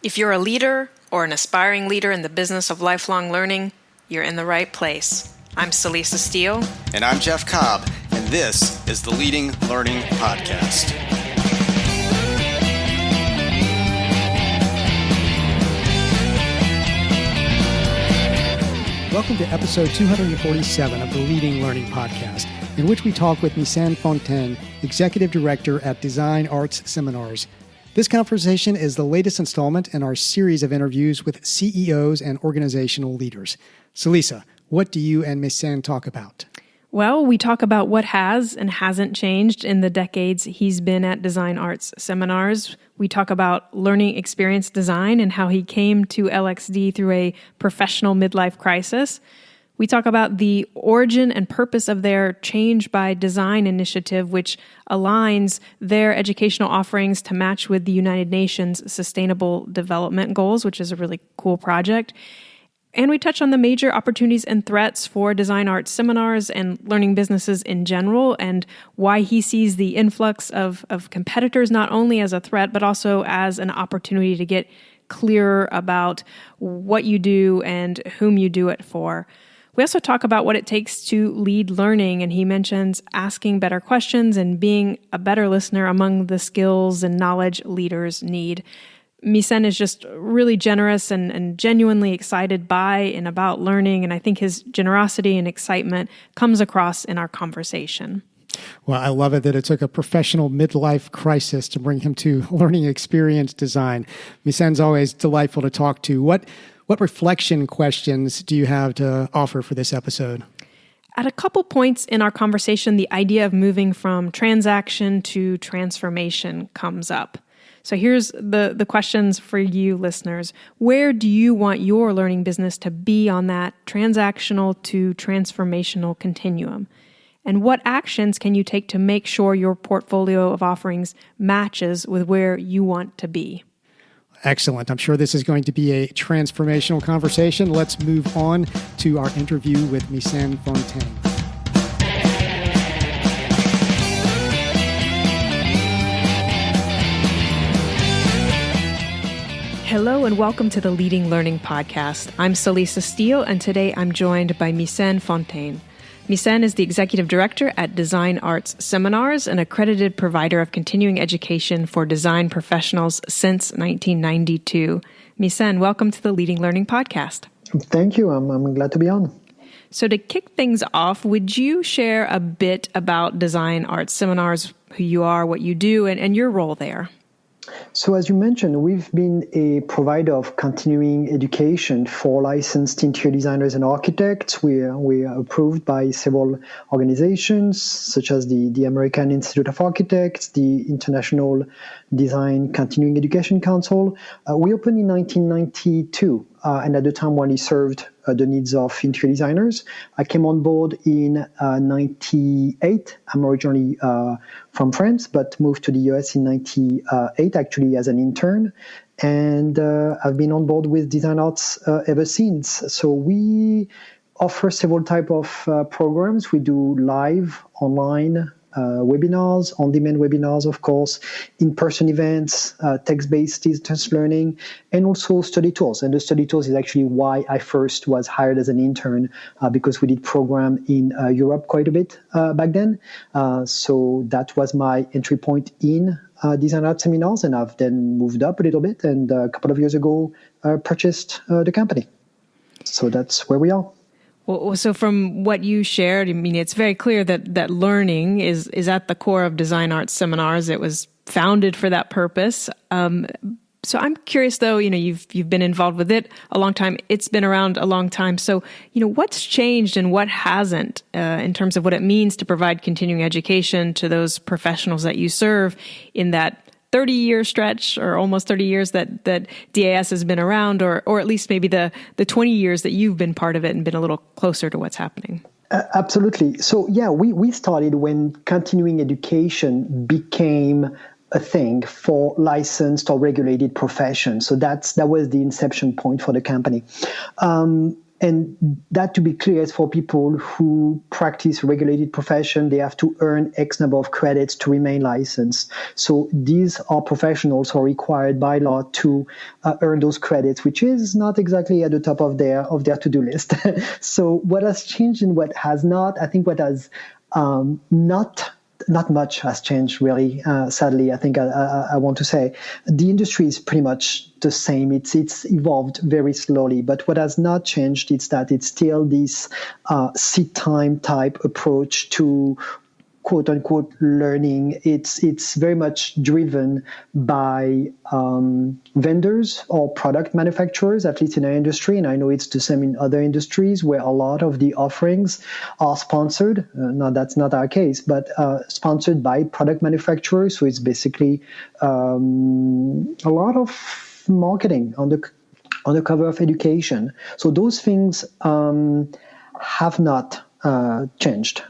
If you're a leader or an aspiring leader in the business of lifelong learning, you're in the right place. I'm Celisa Steele. And I'm Jeff Cobb, and this is the Leading Learning Podcast. Welcome to episode 247 of the Leading Learning Podcast, in which we talk with Micène Fontaine, Executive Director at Design Arts Seminars. This conversation is the latest installment in our series of interviews with CEOs and organizational leaders. Celisa, what do you and Micène talk about? Well, we talk about what has and hasn't changed in the decades he's been at Design Arts Seminars. We talk about learning experience design and how he came to LXD through a professional midlife crisis. We talk about the origin and purpose of their Change by Design initiative, which aligns their educational offerings to match with the United Nations Sustainable Development Goals, which is a really cool project. And we touch on the major opportunities and threats for design arts seminars and learning businesses in general, and why he sees the influx of competitors not only as a threat, but also as an opportunity to get clearer about what you do and whom you do it for. We also talk about what it takes to lead learning, and he mentions asking better questions and being a better listener among the skills and knowledge leaders need. Micène is just really generous and genuinely excited by and about learning, and I think his generosity and excitement comes across in our conversation. Well, I love it that it took a professional midlife crisis to bring him to learning experience design. Micène's always delightful to talk to. What reflection questions do you have to offer for this episode? At a couple points in our conversation, the idea of moving from transaction to transformation comes up. So here's the questions for you listeners. Where do you want your learning business to be on that transactional to transformational continuum? And what actions can you take to make sure your portfolio of offerings matches with where you want to be? Excellent. I'm sure this is going to be a transformational conversation. Let's move on to our interview with Micène Fontaine. Hello and welcome to the Leading Learning Podcast. I'm Celisa Steele, and today I'm joined by Micène Fontaine. Micène is the Executive Director at Design Arts Seminars, an accredited provider of continuing education for design professionals since 1992. Micène, welcome to the Leading Learning Podcast. Thank you. I'm glad to be on. So to kick things off, would you share a bit about Design Arts Seminars, who you are, what you do, and your role there? So as you mentioned, we've been a provider of continuing education for licensed interior designers and architects. We are approved by several organizations, such as the American Institute of Architects, the International Design Continuing Education Council. We opened in 1992, and at the time when it served the needs of interior designers. I came on board in 98. I'm originally from France, but moved to the US in 98, actually as an intern. And I've been on board with Design Arts ever since. So we offer several types of programs. We do live, online, webinars, on-demand webinars, of course, in-person events, text-based distance learning, and also study tours. And the study tours is actually why I first was hired as an intern, because we did program in Europe quite a bit back then. So that was my entry point in Design Art Seminars, and I've then moved up a little bit, and a couple of years ago purchased the company. So that's where we are. Well, so from what you shared, I mean, it's very clear that learning is at the core of Design Arts Seminars. It was founded for that purpose. So I'm curious, though, you've been involved with it a long time. It's been around a long time. So, what's changed and what hasn't in terms of what it means to provide continuing education to those professionals that you serve in that 30-year stretch, or almost 30 years that DAS has been around, or at least maybe the 20 years that you've been part of it and been a little closer to what's happening? Absolutely. So, yeah, we started when continuing education became a thing for licensed or regulated professions. So that was the inception point for the company. And that, to be clear, is for people who practice regulated profession. They have to earn X number of credits to remain licensed. So these are professionals who are required by law to earn those credits, which is not exactly at the top of their to-do list. So what has changed and what has not, I think what has not much has changed, really. Sadly, I think I want to say the industry is pretty much the same. It's evolved very slowly, but what has not changed is that it's still this seat time type approach to quote unquote learning. It's very much driven by vendors or product manufacturers, at least in our industry. And I know it's the same in other industries where a lot of the offerings are sponsored. No, that's not our case, but sponsored by product manufacturers. So it's basically a lot of marketing on the cover of education. So those things have not changed.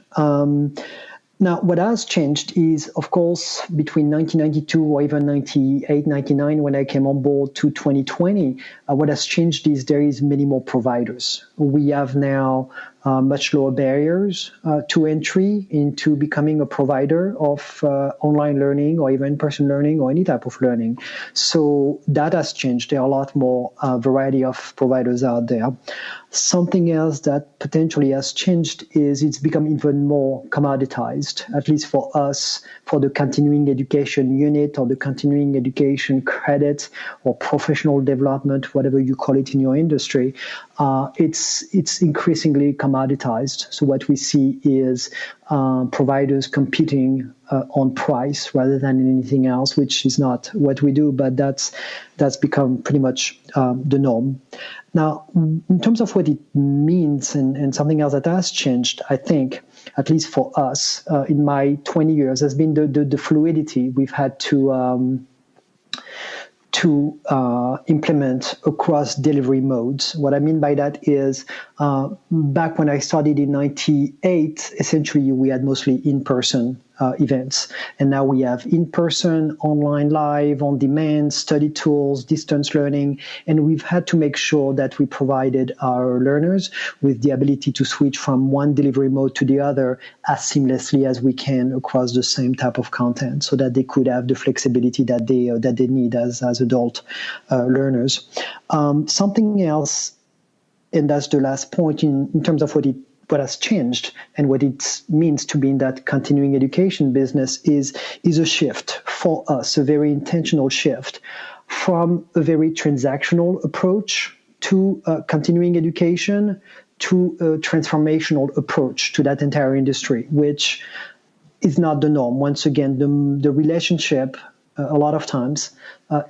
Now, what has changed is, of course, between 1992 or even 98, 99, when I came on board, to 2020, what has changed is there is many more providers. We have now much lower barriers to entry into becoming a provider of online learning or even in-person learning or any type of learning. So that has changed. There are a lot more variety of providers out there. Something else that potentially has changed is it's become even more commoditized, at least for us, for the continuing education unit or the continuing education credit or professional development, whatever you call it in your industry. It's increasingly commoditized. So what we see is providers competing on price rather than anything else, which is not what we do, but that's become pretty much the norm. Now, in terms of what it means and something else that has changed, I think, at least for us, in my 20 years, has been the fluidity we've had to implement across delivery modes. What I mean by that is, back when I started in 98, essentially we had mostly in-person events. And now we have in-person, online, live, on-demand, study tools, distance learning. And we've had to make sure that we provided our learners with the ability to switch from one delivery mode to the other as seamlessly as we can across the same type of content, so that they could have the flexibility that they need as adult learners. Something else, and that's the last point in terms of what has changed and what it means to be in that continuing education business is a shift for us, a very intentional shift from a very transactional approach to continuing education to a transformational approach to that entire industry, which is not the norm. Once again, the relationship a lot of times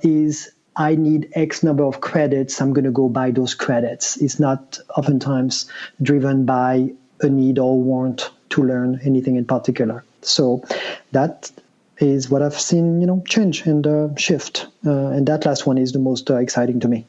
is, I need X number of credits, I'm going to go buy those credits. It's not oftentimes driven by a need or want to learn anything in particular. So that is what I've seen, change and shift. And that last one is the most exciting to me.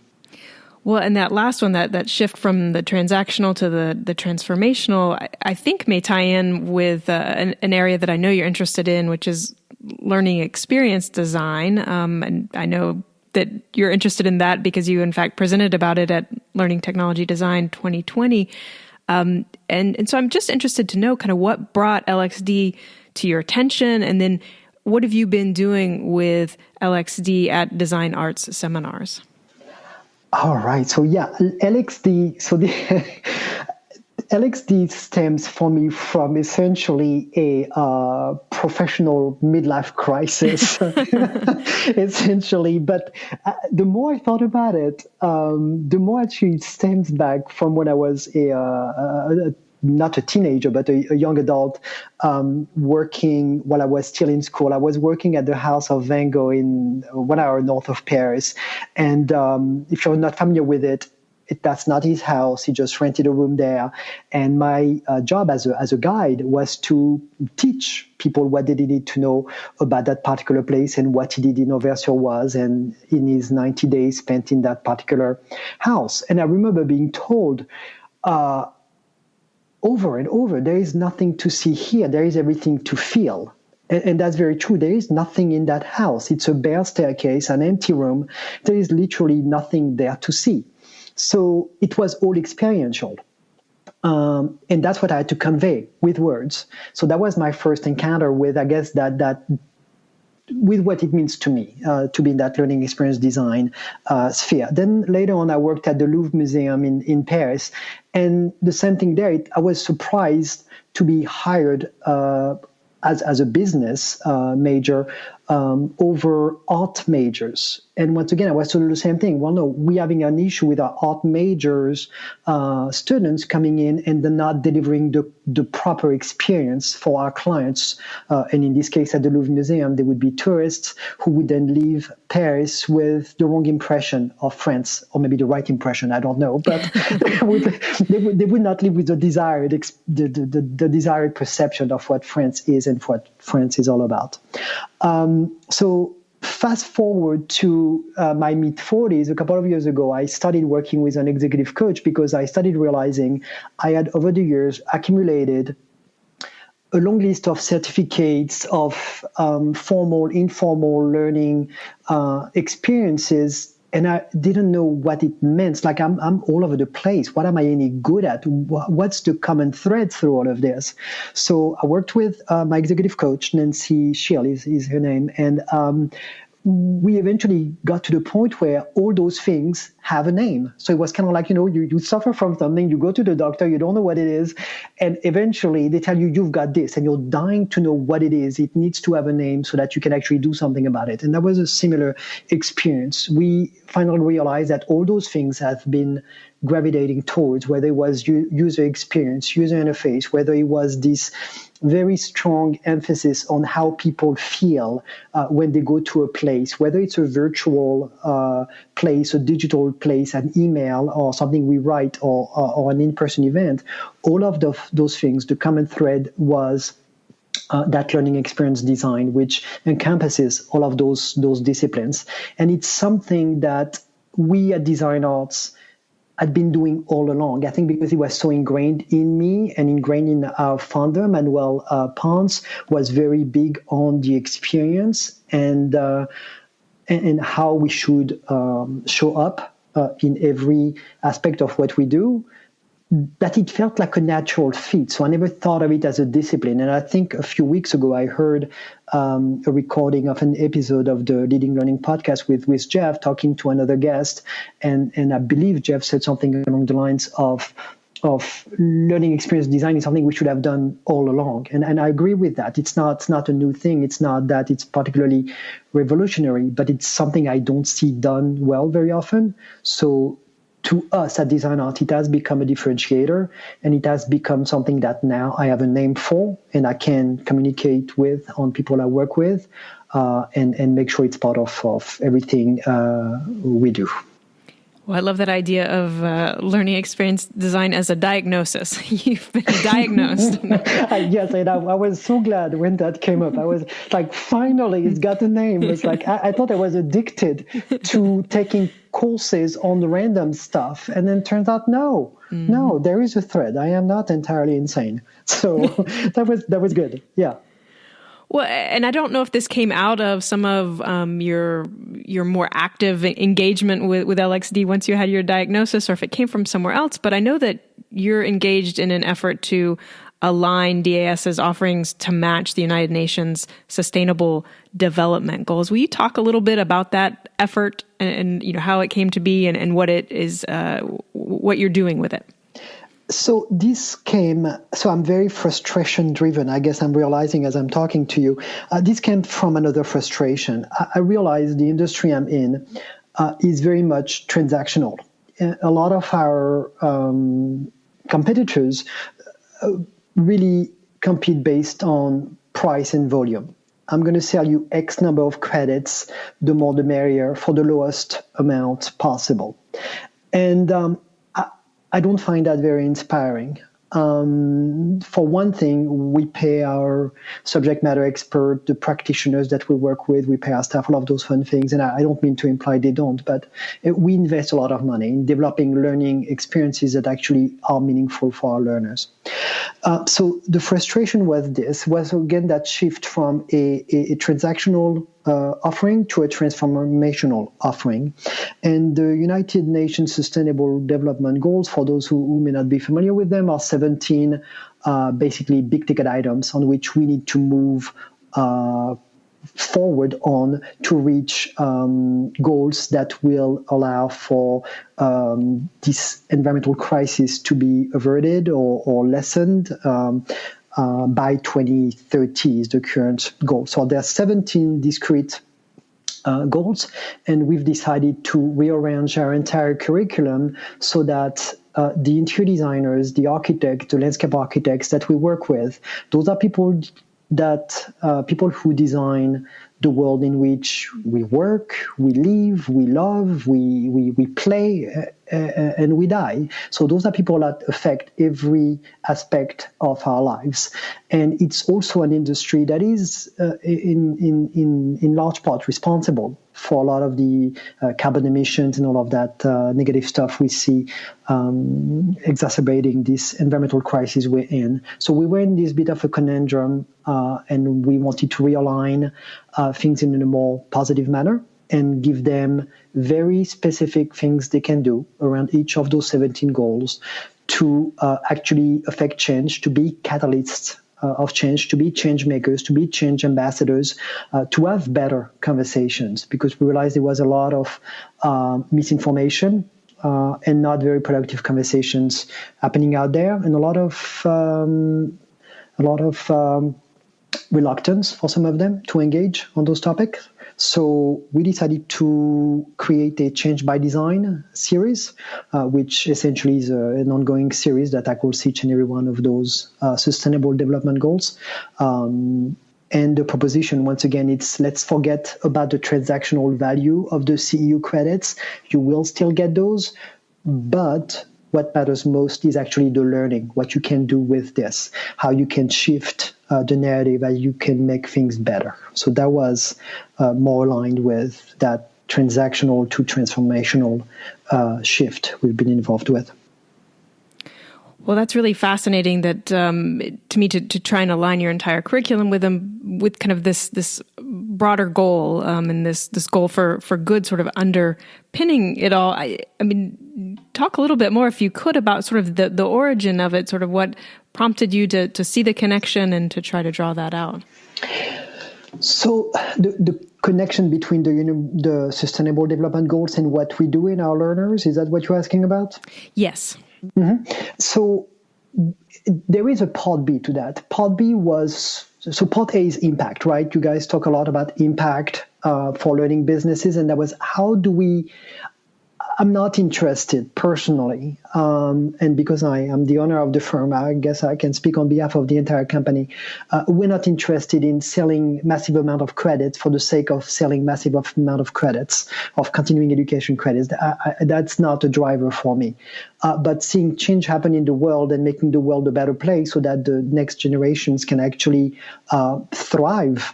Well, and that last one, that shift from the transactional to the transformational, I think may tie in with an area that I know you're interested in, which is learning experience design. And I know that you're interested in that because you, in fact, presented about it at Learning Technology Design 2020. And so I'm just interested to know kind of what brought LXD to your attention, and then what have you been doing with LXD at Design Arts seminars? All right. So LXD. So the LXD stems for me from essentially a professional midlife crisis, essentially. But the more I thought about it, the more actually it stems back from when I was not a teenager, but a young adult, working while I was still in school. I was working at the house of Van Gogh in 1 hour north of Paris. And if you're not familiar with it, that's not his house. He just rented a room there. And my job as a guide was to teach people what they needed to know about that particular place and what he did in Auvers-sur-Oise and in his 90 days spent in that particular house. And I remember being told over and over, there is nothing to see here. There is everything to feel. And that's very true. There is nothing in that house. It's a bare staircase, an empty room. There is literally nothing there to see. So it was all experiential. And that's what I had to convey with words. So that was my first encounter with, I guess, that with what it means to me to be in that learning experience design sphere. Then later on, I worked at the Louvre Museum in Paris. And the same thing there, I was surprised to be hired as a business major over art majors. And once again, I was told the same thing. Well, no, we're having an issue with our art majors students coming in and they're not delivering the proper experience for our clients. And in this case, at the Louvre Museum, they would be tourists who would then leave Paris with the wrong impression of France, or maybe the right impression, I don't know. But they would not leave with the desired perception of what France is and what France is all about. So fast forward to my mid-40s, a couple of years ago, I started working with an executive coach because I started realizing I had, over the years, accumulated a long list of certificates of formal, informal learning experiences, and I didn't know what it meant. Like, I'm all over the place. What am I any good at? What's the common thread through all of this? So I worked with my executive coach, Nancy Schill is her name, and we eventually got to the point where all those things have a name. So it was kind of like, you suffer from something, you go to the doctor, you don't know what it is, and eventually they tell you, you've got this, and you're dying to know what it is. It needs to have a name so that you can actually do something about it. And that was a similar experience. We finally realized that all those things have been gravitating towards, whether it was user experience, user interface, whether it was this very strong emphasis on how people feel when they go to a place, whether it's a virtual place, a digital place, an email, or something we write, or an in-person event. All of those things, the common thread was that learning experience design, which encompasses all of those disciplines. And it's something that we at Design Arts had been doing all along. I think because it was so ingrained in me and ingrained in our founder, Manuel Pons, was very big on the experience and how we should show up in every aspect of what we do, that it felt like a natural fit. So I never thought of it as a discipline. And I think a few weeks ago, I heard a recording of an episode of the Leading Learning podcast with Jeff talking to another guest. And I believe Jeff said something along the lines of learning experience design is something we should have done all along. And I agree with that. It's not a new thing. It's not that it's particularly revolutionary, but it's something I don't see done well very often. So to us at Design Art, it has become a differentiator, and it has become something that now I have a name for, and I can communicate with on people I work with, and make sure it's part of everything we do. Well, I love that idea of learning experience design as a diagnosis. You've been diagnosed. Yes, and I was so glad when that came up. I was like, finally, it's got a name. It's like I thought I was addicted to taking courses on the random stuff, and then turns out no, there is a thread. I am not entirely insane. So that was good. Yeah. Well, and I don't know if this came out of some of your more active engagement with LXD once you had your diagnosis, or if it came from somewhere else. But I know that you're engaged in an effort to align DAS's offerings to match the United Nations Sustainable Development Goals. Will you talk a little bit about that effort and how it came to be and what it is, what you're doing with it? So I'm very frustration driven. I guess I'm realizing as I'm talking to you, this came from another frustration. I realize the industry I'm in is very much transactional. A lot of our competitors really compete based on price and volume. I'm going to sell you X number of credits, the more the merrier, for the lowest amount possible. And I don't find that very inspiring. For one thing, we pay our subject matter expert, the practitioners that we work with, we pay our staff, all of those fun things. And I don't mean to imply they don't, but we invest a lot of money in developing learning experiences that actually are meaningful for our learners. So the frustration was again that shift from a transactional offering to a transformational offering. And the United Nations Sustainable Development Goals, for those who may not be familiar with them, are 17 basically big ticket items on which we need to move forward on to reach goals that will allow for this environmental crisis to be averted or lessened by 2030 is the current goal. So there are 17 discrete goals, and we've decided to rearrange our entire curriculum so that the interior designers, the architects, the landscape architects that we work with, those are people who design the world in which we work, we live, we love, we play, and we die. So those are people that affect every aspect of our lives. And it's also an industry that is in large part responsible for a lot of the carbon emissions and all of that negative stuff we see exacerbating this environmental crisis we're in. So we were in this bit of a conundrum, and we wanted to realign things in a more positive manner and give them very specific things they can do around each of those 17 goals to actually affect change, to be catalysts of change, to be change makers, to be change ambassadors, to have better conversations, because we realized there was a lot of misinformation and not very productive conversations happening out there, and a lot of reluctance for some of them to engage on those topics. So we decided to create a Change by Design series, which essentially is an ongoing series that tackles each and every one of those sustainable development goals. And the proposition, once again, it's let's forget about the transactional value of the CEU credits. You will still get those, but what matters most is actually the learning, what you can do with this, how you can shift the narrative, how you can make things better. So that was more aligned with that transactional to transformational shift we've been involved with. Well, that's really fascinating that to me to try and align your entire curriculum with them, with kind of this broader goal and this goal for good sort of underpinning it all. I mean, talk a little bit more, if you could, about sort of the origin of it, sort of what prompted you to see the connection and to try to draw that out. So the connection between the Sustainable Development Goals and what we do in our learners, is that what you're asking about? Yes. Mm-hmm. So there is a part B to that. Part B so part A is impact, right? You guys talk a lot about impact for learning businesses, and that was I'm not interested personally, and because I am the owner of the firm, I guess I can speak on behalf of the entire company. We're not interested in selling massive amount of credits for the sake of selling massive amount of credits, of continuing education credits. That's not a driver for me. But seeing change happen in the world and making the world a better place so that the next generations can actually thrive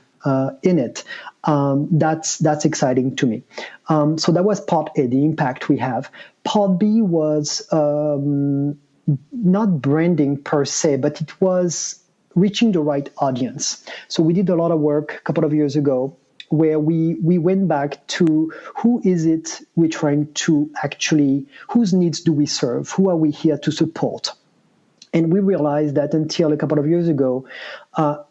in it. That's exciting to me. So that was part A, the impact we have. Part B was not branding per se, but it was reaching the right audience. So we did a lot of work a couple of years ago where we went back to who is it we're trying to actually, whose needs do we serve? Who are we here to support? And we realized that until a couple of years ago,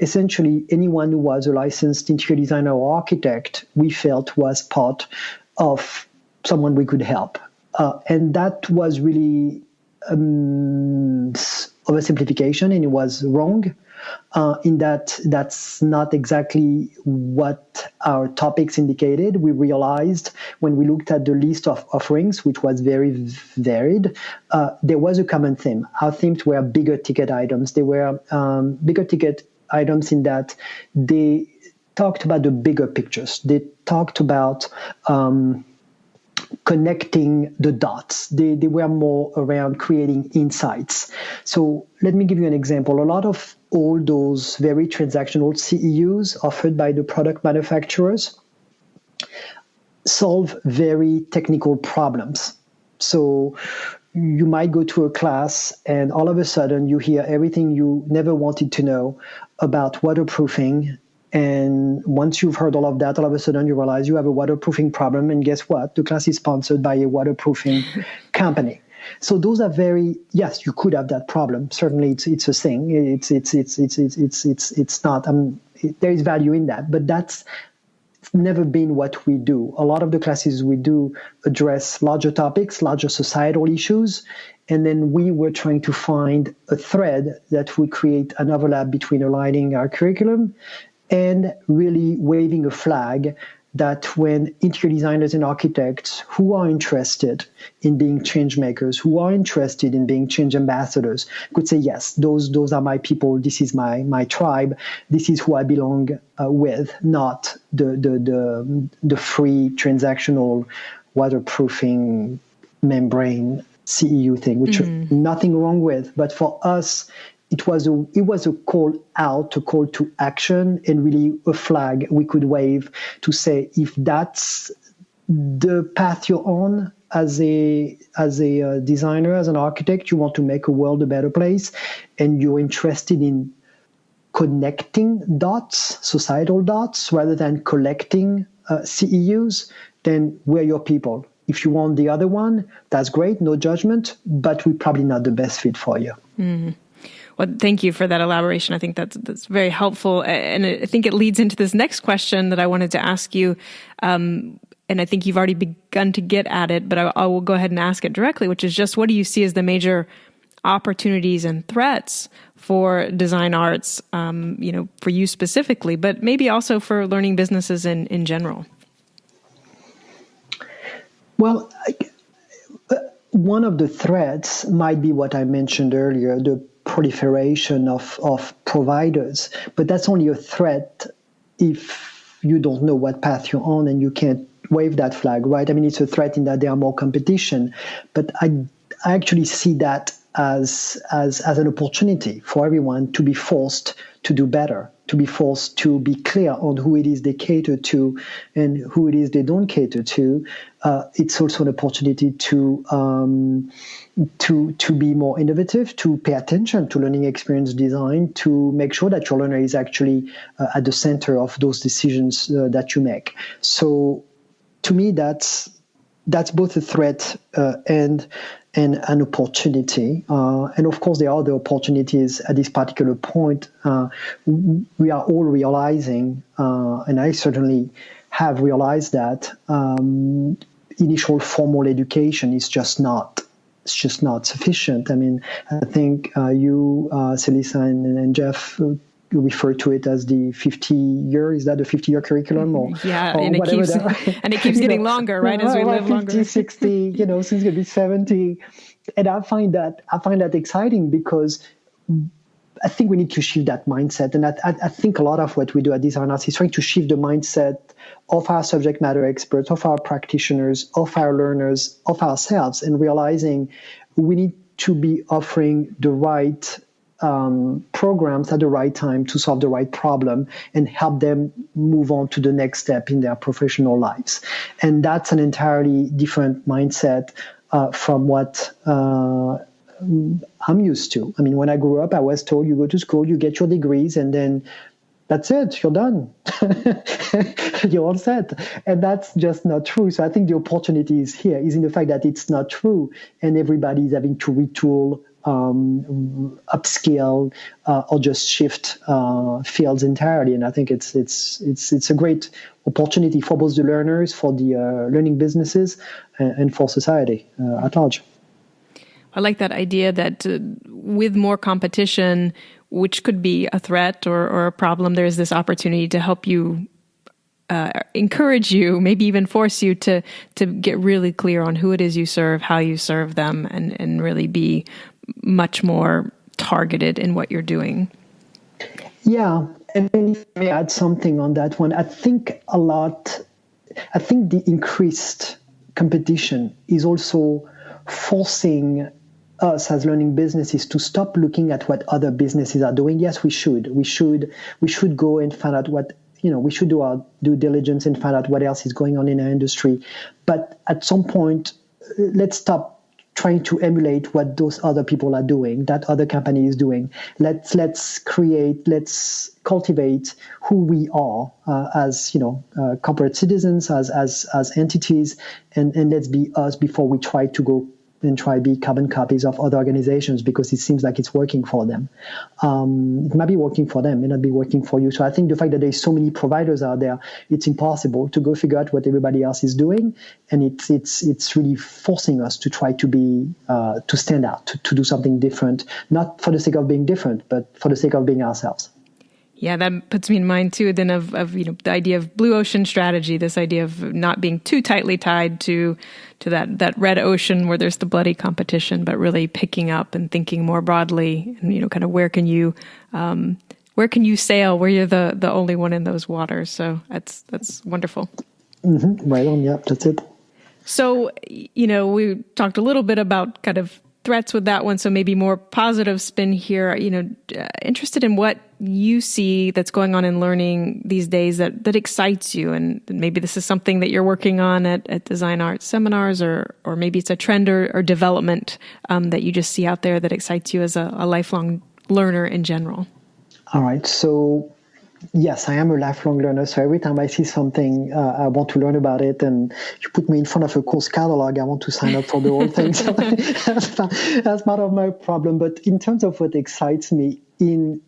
essentially anyone who was a licensed interior designer or architect, we felt was part of someone we could help. And that was really oversimplification, and it was wrong. In that that's not exactly what our topics indicated. We realized when we looked at the list of offerings, which was very varied, there was a common theme. Our themes were bigger ticket items. They were bigger ticket items in that they talked about the bigger pictures. They talked about connecting the dots. They were more around creating insights. So let me give you an example. A lot of all those very transactional CEUs offered by the product manufacturers solve very technical problems. So you might go to a class and all of a sudden you hear everything you never wanted to know about waterproofing. And once you've heard all of that, all of a sudden you realize you have a waterproofing problem. And guess what? The class is sponsored by a waterproofing company. So those are very, yes, you could have that problem. Certainly it's a thing. It's not, there is value in that, but that's never been what we do. A lot of the classes we do address larger topics, larger societal issues, and then we were trying to find a thread that would create an overlap between aligning our curriculum and really waving a flag that when interior designers and architects who are interested in being change makers, who are interested in being change ambassadors, could say, yes, those are my people, this is my tribe, this is who I belong with, not the free transactional waterproofing membrane CEU thing, which nothing wrong with. But for us, it was a call out, a call to action, and really a flag we could wave to say, if that's the path you're on as a designer, as an architect, you want to make a world a better place, and you're interested in connecting dots, societal dots, rather than collecting CEUs, then we're your people. If you want the other one, that's great, no judgment, but we're probably not the best fit for you. Mm-hmm. Well, thank you for that elaboration. I think that's very helpful. And I think it leads into this next question that I wanted to ask you. And I think you've already begun to get at it, but I will go ahead and ask it directly, which is just, what do you see as the major opportunities and threats for design arts, for you specifically, but maybe also for learning businesses in general? Well, one of the threats might be what I mentioned earlier, the proliferation of providers, but that's only a threat if you don't know what path you're on and you can't wave that flag, right? I mean, it's a threat in that there are more competition, but I actually see that as an opportunity for everyone to be forced to do better, to be forced to be clear on who it is they cater to and who it is they don't cater to. It's also an opportunity to be more innovative, to pay attention to learning experience design, to make sure that your learner is actually at the center of those decisions that you make. So to me, that's both a threat and an opportunity. And of course, there are other opportunities at this particular point. We are all realizing, and I certainly have realized that initial formal education is just not sufficient. I mean, I think you, Celissa and Jeff, refer to it as the 50-year. Is that the 50-year curriculum? Or and it keeps getting longer, right? As we live 50, longer. 60, soon it's going to be 70. And I find that exciting because I think we need to shift that mindset. And I think a lot of what we do at Design Arts is trying to shift the mindset of our subject matter experts, of our practitioners, of our learners, of ourselves, and realizing we need to be offering the right programs at the right time to solve the right problem and help them move on to the next step in their professional lives. And that's an entirely different mindset from what I'm used to. I mean, when I grew up, I was told you go to school, you get your degrees, and then that's it, you're done. You're all set. And that's just not true. So I think the opportunity is in the fact that it's not true, and everybody is having to retool, upscale, or just shift fields entirely. And I think it's a great opportunity for both the learners, for the learning businesses, and for society at large. I like that idea that with more competition, which could be a threat or a problem, there's this opportunity to help you, encourage you, maybe even force you to get really clear on who it is you serve, how you serve them, and really be much more targeted in what you're doing. Yeah, and let me add something on that one. I think the increased competition is also forcing us as learning businesses to stop looking at what other businesses are doing. Yes, we should go and find out what, we should do our due diligence and find out what else is going on in our industry. But at some point, let's stop trying to emulate what those other people are doing, that other company is doing. Let's cultivate who we are as corporate citizens, as entities, and let's be us before we try to go and try to be carbon copies of other organizations, because it seems like it's working for them. It might be working for them, may not be working for you. So I think the fact that there's so many providers out there, it's impossible to go figure out what everybody else is doing, and it's really forcing us to try to be to stand out, to do something different, not for the sake of being different, but for the sake of being ourselves. Yeah, that puts me in mind too. Then of the idea of blue ocean strategy, this idea of not being too tightly tied to that red ocean where there's the bloody competition, but really picking up and thinking more broadly, and kind of where can you sail where you're the only one in those waters. So that's wonderful. Mm-hmm. Right on. Yeah, that's it. So we talked a little bit about kind of threats with that one, so maybe more positive spin here. Interested in what you see that's going on in learning these days that excites you, and maybe this is something that you're working on at Design Arts seminars, or maybe it's a trend or development that you just see out there that excites you as a lifelong learner in general. All right, so yes, I am a lifelong learner, so every time I see something, I want to learn about it, and you put me in front of a course catalog, I want to sign up for the whole thing. So that's part of my problem. But in terms of what excites me in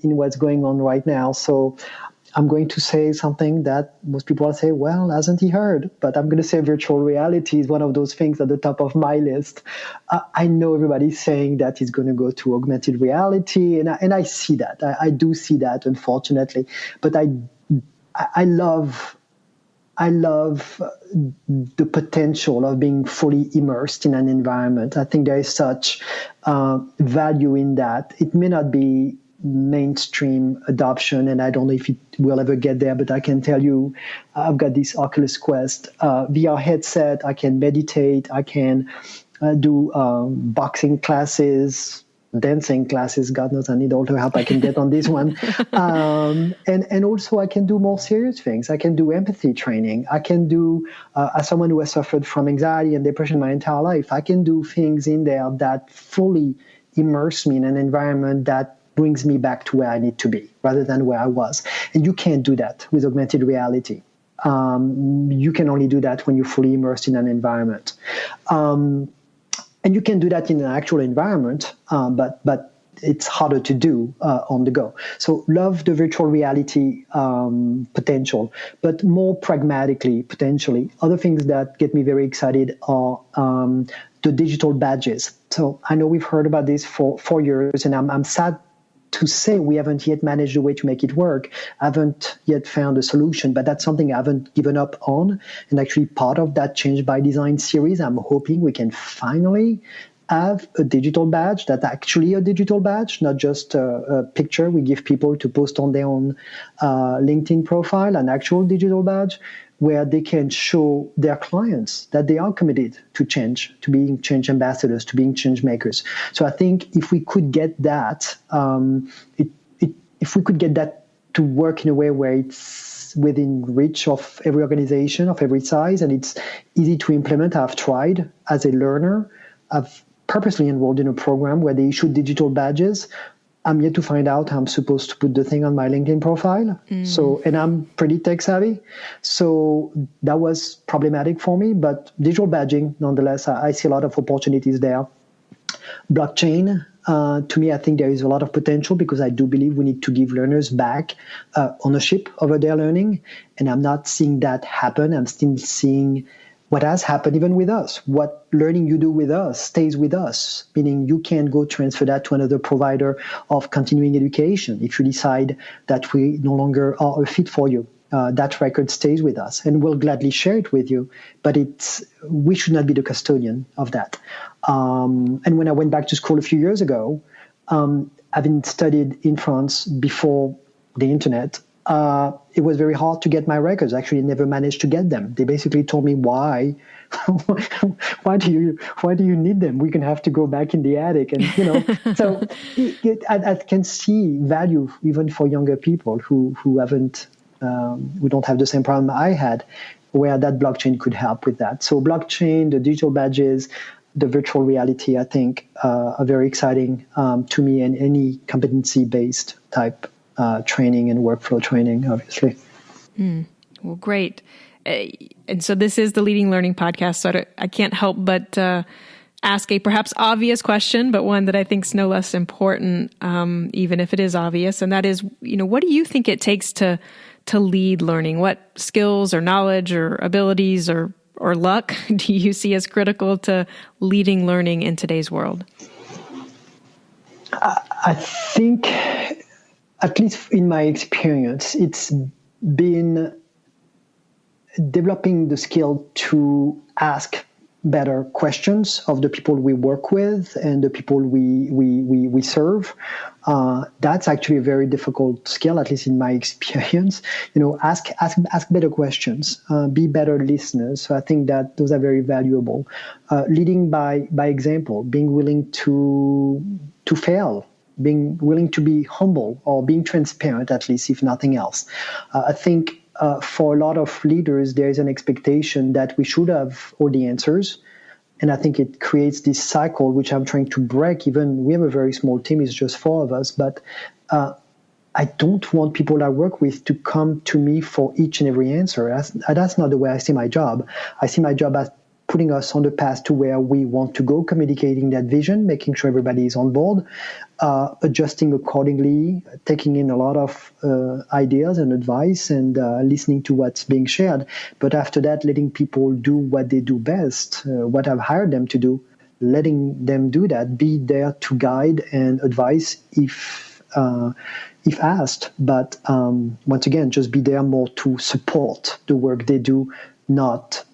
what's going on right now, so I'm going to say something that most people will say, well, hasn't he heard? But I'm going to say virtual reality is one of those things at the top of my list. I know everybody's saying that it's going to go to augmented reality, and I see that. I do see that, unfortunately. But I love the potential of being fully immersed in an environment. I think there is such value in that. It may not be mainstream adoption, and I don't know if it will ever get there, but I can tell you I've got this Oculus Quest VR headset. I can meditate, I can do boxing classes, dancing classes. God knows I need all the help I can get on this one. And also I can do more serious things. I can do empathy training. I can do, as someone who has suffered from anxiety and depression my entire life, I can do things in there that fully immerse me in an environment that brings me back to where I need to be rather than where I was. And you can't do that with augmented reality. You can only do that when you're fully immersed in an environment. And you can do that in an actual environment, but it's harder to do on the go. So love the virtual reality potential, but more pragmatically, potentially, other things that get me very excited are the digital badges. So I know we've heard about this for 4 years, and I'm sad to say we haven't yet managed a way to make it work. I haven't yet found a solution, but that's something I haven't given up on. And actually part of that Change by Design series, I'm hoping we can finally have a digital badge that's actually a digital badge, not just a picture we give people to post on their own LinkedIn profile, an actual digital badge where they can show their clients that they are committed to change, to being change ambassadors, to being change makers. So I think if we could get that, if we could get that to work in a way where it's within reach of every organization of every size and it's easy to implement. I've tried as a learner. I've purposely enrolled in a program where they issue digital badges. I'm yet to find out how I'm supposed to put the thing on my LinkedIn profile. So, and I'm pretty tech savvy. So that was problematic for me, but digital badging, nonetheless, I see a lot of opportunities there. Blockchain, to me, I think there is a lot of potential because I do believe we need to give learners back ownership over their learning. And I'm not seeing that happen. I'm still seeing what has happened even with us. What learning you do with us stays with us, meaning you can't go transfer that to another provider of continuing education if you decide that we no longer are a fit for you. That record stays with us and we'll gladly share it with you, but we should not be the custodian of that. And when I went back to school a few years ago, having studied in France before the internet, it was very hard to get my records. Actually, never managed to get them. They basically told me, why do you need them? We're gonna have to go back in the attic, and So I can see value even for younger people who haven't, who don't have the same problem I had, where that blockchain could help with that. So blockchain, the digital badges, the virtual reality, I think, are very exciting to me, and any competency-based type training and workflow training, obviously. Well, great. And so this is the Leading Learning Podcast, so I can't help but ask a perhaps obvious question, but one that I think is no less important, even if it is obvious, and that is, what do you think it takes to lead learning? What skills or knowledge or abilities or luck do you see as critical to leading learning in today's world? I think, at least in my experience, it's been developing the skill to ask better questions of the people we work with and the people we serve. That's actually a very difficult skill, at least in my experience. Ask better questions, be better listeners. So I think that those are very valuable. Leading by example, being willing to fail, being willing to be humble, or being transparent, at least, if nothing else. I think for a lot of leaders, there is an expectation that we should have all the answers. And I think it creates this cycle, which I'm trying to break. Even we have a very small team, it's just 4 of us. But I don't want people I work with to come to me for each and every answer. That's not the way I see my job. I see my job as putting us on the path to where we want to go, communicating that vision, making sure everybody is on board, adjusting accordingly, taking in a lot of ideas and advice, and listening to what's being shared. But after that, letting people do what they do best, what I've hired them to do, letting them do that, be there to guide and advise if asked. But once again, just be there more to support the work they do, not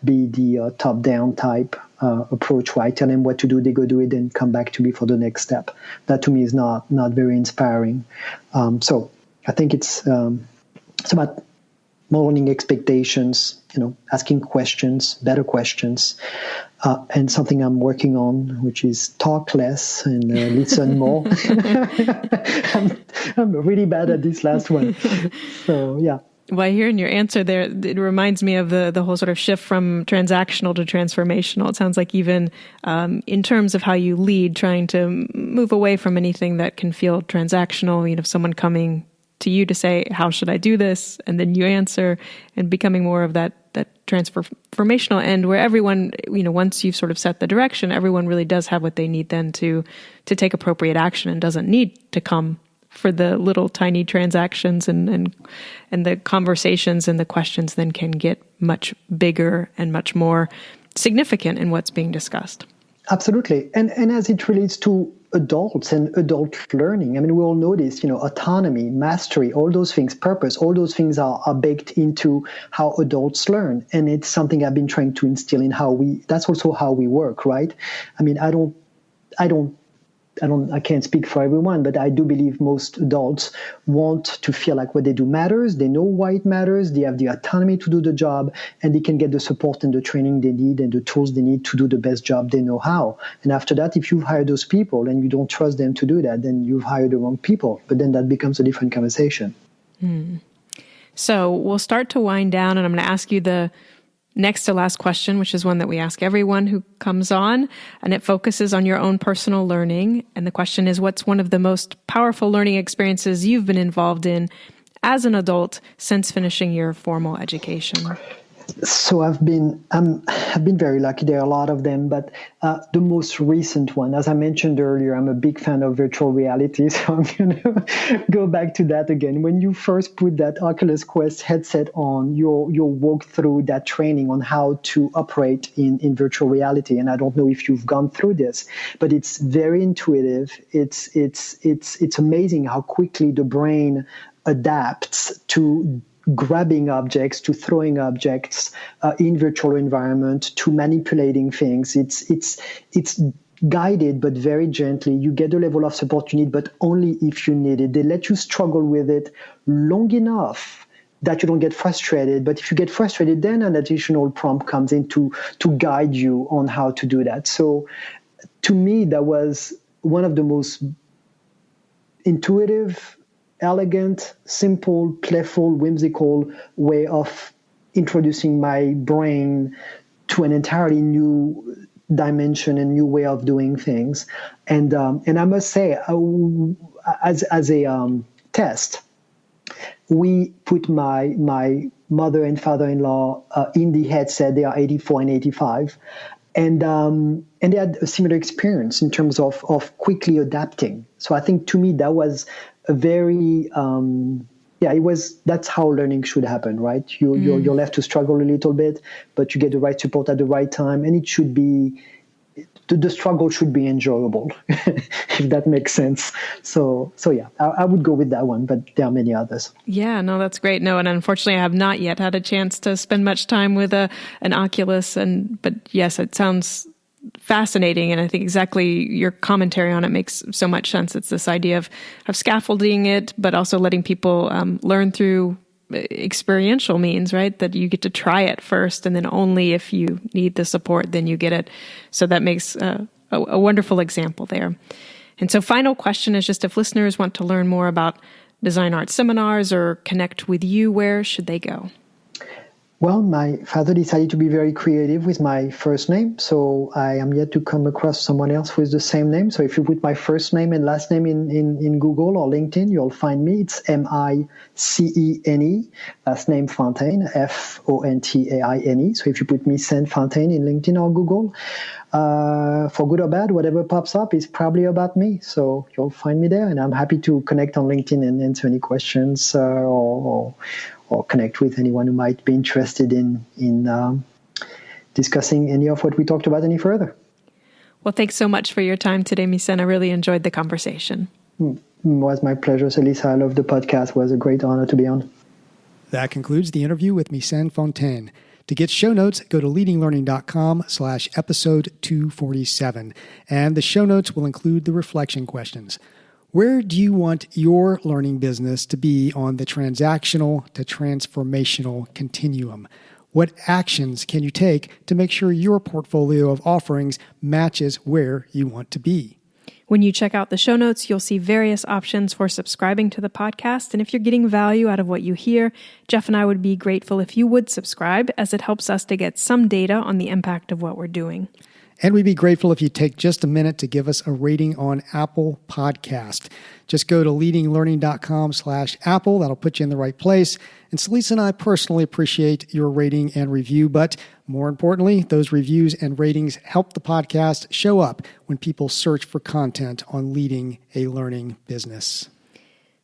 be the top-down type approach where I tell them what to do, they go do it, and come back to me for the next step. That to me is not very inspiring. So I think it's about modeling expectations, asking questions, better questions, and something I'm working on, which is talk less and listen more. I'm really bad at this last one. So yeah. Well, hearing your answer there, it reminds me of the whole sort of shift from transactional to transformational. It sounds like even in terms of how you lead, trying to move away from anything that can feel transactional, someone coming to you to say, how should I do this? And then you answer, and becoming more of that transformational end where everyone, once you've sort of set the direction, everyone really does have what they need then to take appropriate action, and doesn't need to come for the little tiny transactions, and the conversations and the questions then can get much bigger and much more significant in what's being discussed. Absolutely. And as it relates to adults and adult learning, we all know this, autonomy, mastery, all those things, purpose, all those things are baked into how adults learn. And it's something I've been trying to instill in that's also how we work, right? I can't speak for everyone, but I do believe most adults want to feel like what they do matters. They know why it matters. They have the autonomy to do the job, and they can get the support and the training they need and the tools they need to do the best job they know how. And after that, if you've hired those people and you don't trust them to do that, then you've hired the wrong people. But then that becomes a different conversation. So we'll start to wind down, and I'm going to ask you the next to last question, which is one that we ask everyone who comes on, and it focuses on your own personal learning. And the question is, what's one of the most powerful learning experiences you've been involved in as an adult since finishing your formal education? So I've been very lucky. There are a lot of them, but the most recent one, as I mentioned earlier, I'm a big fan of virtual reality, so I'm going to go back to that again. When you first put that Oculus Quest headset on, you'll walk through that training on how to operate in virtual reality. And I don't know if you've gone through this, but it's very intuitive. It's amazing how quickly the brain adapts to grabbing objects, to throwing objects in virtual environment, to manipulating things. It's guided, but very gently. You get the level of support you need, but only if you need it. They let you struggle with it long enough that you don't get frustrated. But if you get frustrated, then an additional prompt comes in to guide you on how to do that. So to me, that was one of the most intuitive, elegant, simple, playful, whimsical way of introducing my brain to an entirely new dimension and new way of doing things. And I must say, as a test, we put my mother and father-in-law in the headset. They are 84 and 85. And they had a similar experience in terms of quickly adapting. So I think to me that was a very that's how learning should happen, right? You're left to struggle a little bit, but you get the right support at the right time, and it should be the struggle should be enjoyable, if that makes sense. So yeah, I would go with that one, but there are many others. Yeah, no, that's great. No, and unfortunately, I have not yet had a chance to spend much time with an Oculus, but yes, it sounds fascinating, and I think exactly your commentary on it makes so much sense. It's this idea of scaffolding it, but also letting people learn through experiential means, right? That you get to try it first, and then only if you need the support, then you get it. So that makes a wonderful example there. And so final question is just if listeners want to learn more about Design Arts seminars or connect with you, where should they go? Well, my father decided to be very creative with my first name, so I am yet to come across someone else with the same name. So if you put my first name and last name in Google or LinkedIn, you'll find me. It's Micene, last name Fontaine, Fontaine. So if you put Micène Fontaine in LinkedIn or Google, for good or bad, whatever pops up is probably about me. So you'll find me there, and I'm happy to connect on LinkedIn and answer any questions or connect with anyone who might be interested in discussing any of what we talked about any further. Well, thanks so much for your time today, Micène. I really enjoyed the conversation. It was my pleasure, Celissa. I love the podcast. It was a great honor to be on. That concludes the interview with Micène Fontaine. To get show notes, go to leadinglearning.com/episode 247. And the show notes will include the reflection questions. Where do you want your learning business to be on the transactional to transformational continuum? What actions can you take to make sure your portfolio of offerings matches where you want to be? When you check out the show notes, you'll see various options for subscribing to the podcast. And if you're getting value out of what you hear, Jeff and I would be grateful if you would subscribe, as it helps us to get some data on the impact of what we're doing. And we'd be grateful if you take just a minute to give us a rating on Apple Podcast. Just go to leadinglearning.com/Apple. That'll put you in the right place. And Celissa and I personally appreciate your rating and review, but more importantly, those reviews and ratings help the podcast show up when people search for content on leading a learning business.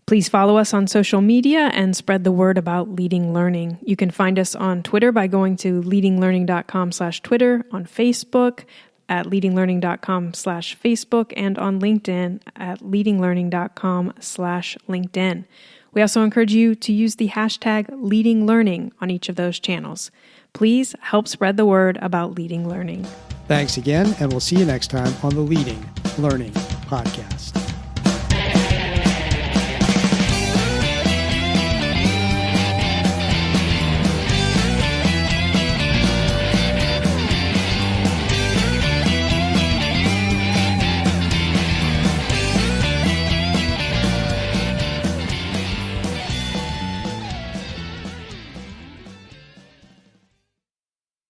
Please follow us on social media and spread the word about Leading Learning. You can find us on Twitter by going to leadinglearning.com/Twitter, on Facebook at leadinglearning.com/Facebook, and on LinkedIn at leadinglearning.com/LinkedIn. We also encourage you to use the hashtag Leading Learning on each of those channels. Please help spread the word about Leading Learning. Thanks again, and we'll see you next time on the Leading Learning Podcast.